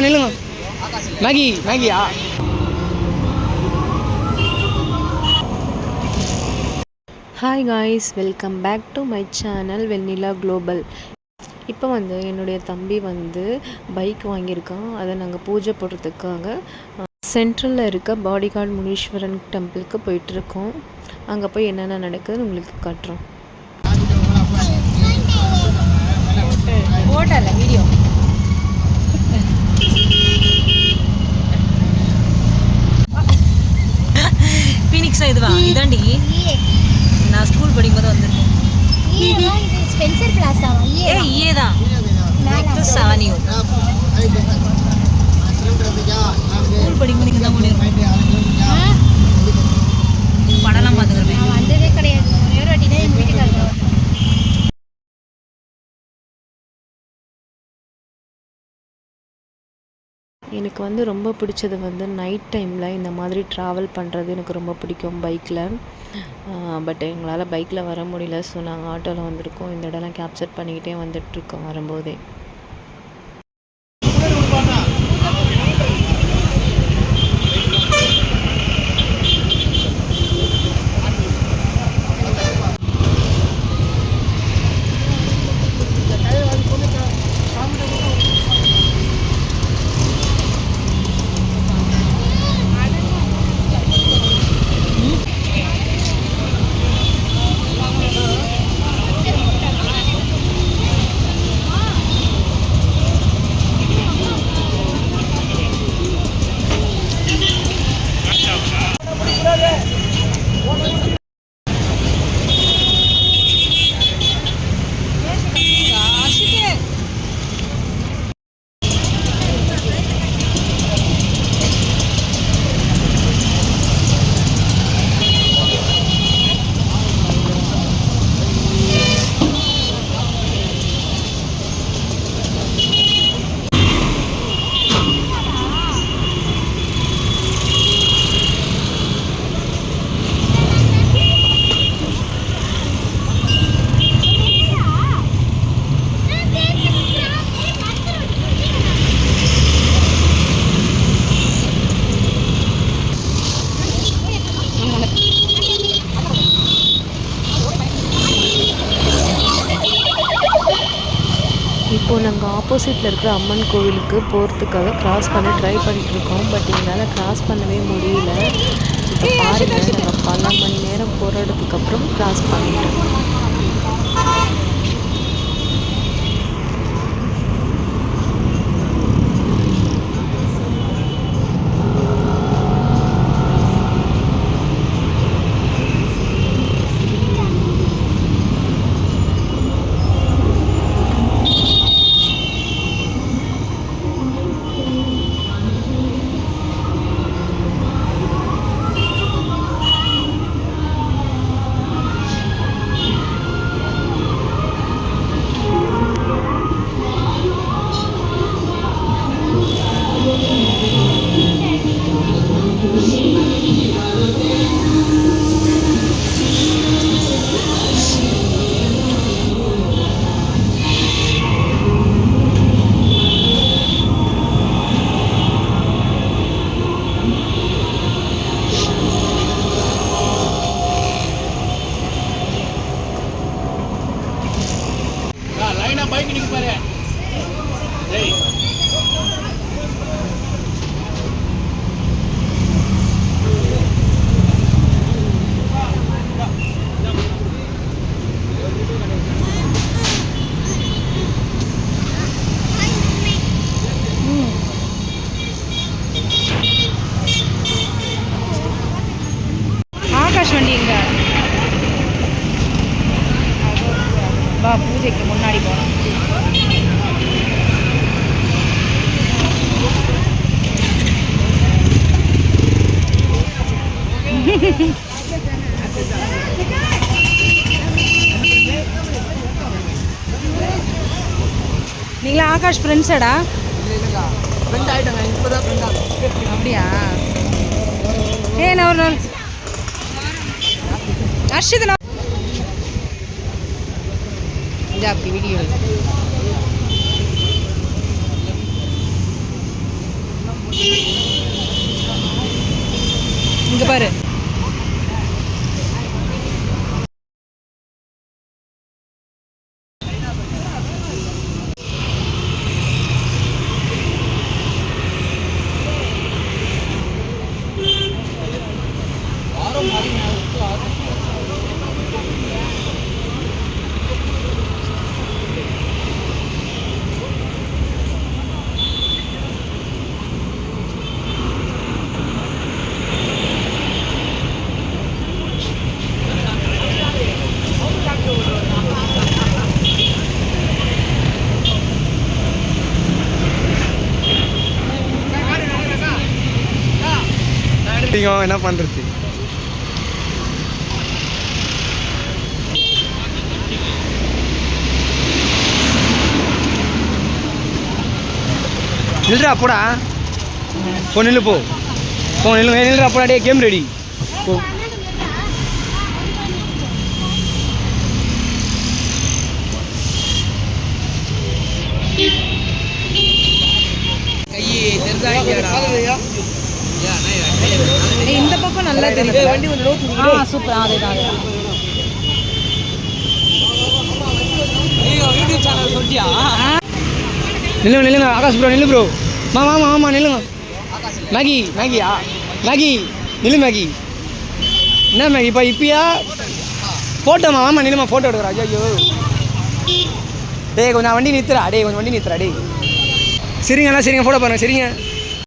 நில்லுங்கம்மா நில்லுங்க. மேகியா? Hi guys, welcome back to my channel Vennila Global. இப்போ என்னுடைய தம்பி பைக் வாங்கியிருக்கான். அதை நாங்கள் பூஜை போடுறதுக்காக சென்ட்ரலில் இருக்க பாடிகார்ட் முனீஸ்வரன் டெம்பிளுக்கு போயிட்டுருக்கோம். அங்கே போய் என்னென்ன நடக்குதுன்னு உங்களுக்கு காட்டுறோம். போட்டல வீடியோ ஃபீனிக்ஸா இதுவா இதாண்டி நான் ஸ்கூல் படிக்கும்போது வந்திருக்கேன். ஸ்பென்சர் பிளாசாவா? ஏ தான் நெக்ஸ்ட் அவென்யூ ஸ்கூல் படிக்கும்போது இங்கே தான் போயிருக்கோம். படம்லாம் பார்த்துக்கிறேன். வந்ததே கிடையாது. ஒரே ஒரு வாட்டி தான் எங்கள் வீட்டுக்காரங்க. எனக்கு ரொம்ப பிடிச்சது நைட் டைமில் இந்த மாதிரி ட்ராவல் பண்ணுறது எனக்கு ரொம்ப பிடிக்கும் பைக்கில். பட் எங்களால் பைக்கில் வர முடியல. ஸோ நாங்கள் ஆட்டோவில் வந்திருக்கோம். இந்த இடம்லாம் கேப்சர் பண்ணிக்கிட்டே வந்துட்டுருக்கோம் வரும்போதே. இப்போது நாங்கள் ஆப்போசிட்டில் இருக்கிற அம்மன் கோவிலுக்கு போகிறதுக்காக க்ராஸ் பண்ண ட்ரை பண்ணிகிட்ருக்கோம். பட் எங்களால் க்ராஸ் பண்ணவே முடியல. இப்போ பாருங்கள், நாங்கள் பல மணி நேரம் போராடுறதுக்கப்புறம் க்ராஸ் பண்ணிட்டோம். பைக் நிக்க பாரு. டேய் ஆகாஷ் வண்டி எங்க வா, பூஜைக்கு முன்னாடி போகணும். நீங்களா ஆகாஷ் ஃப்ரெண்ட்ஸடா? அப்படியா? நான் ஒரு அர்ஷித் அப்படி வீடியோ இங்க பாரு. என்ன பண்றது? நில்றா போடா, போ நில்லு, போ போ நில்லு, நில்றா போடா, டே கேம் ரெடி போ. இந்த பக்கம் நல்லா தெரியுது. சூப்பர். அதுதான் நில்லுங்க நில்லுங்க ஆகாஷ் ப்ரோ, நில்லு ப்ரோ. மாமா மாமா மாமா நில்லுங்க. மேகி மேகி மேகி நில்லு மேகி. என்ன மேகி இப்பயா ஃபோட்டோமா? மாமா நில்லுமா, ஃபோட்டோ எடுக்கிறா. ஐயோ டேய் கொஞ்சம் வண்டி நிறுத்துறா, டேய் கொஞ்சம் வண்டி நிறுத்துறா, டேய். சரிங்கண்ணா சரிங்க, ஃபோட்டோ பாருங்க, சரிங்க.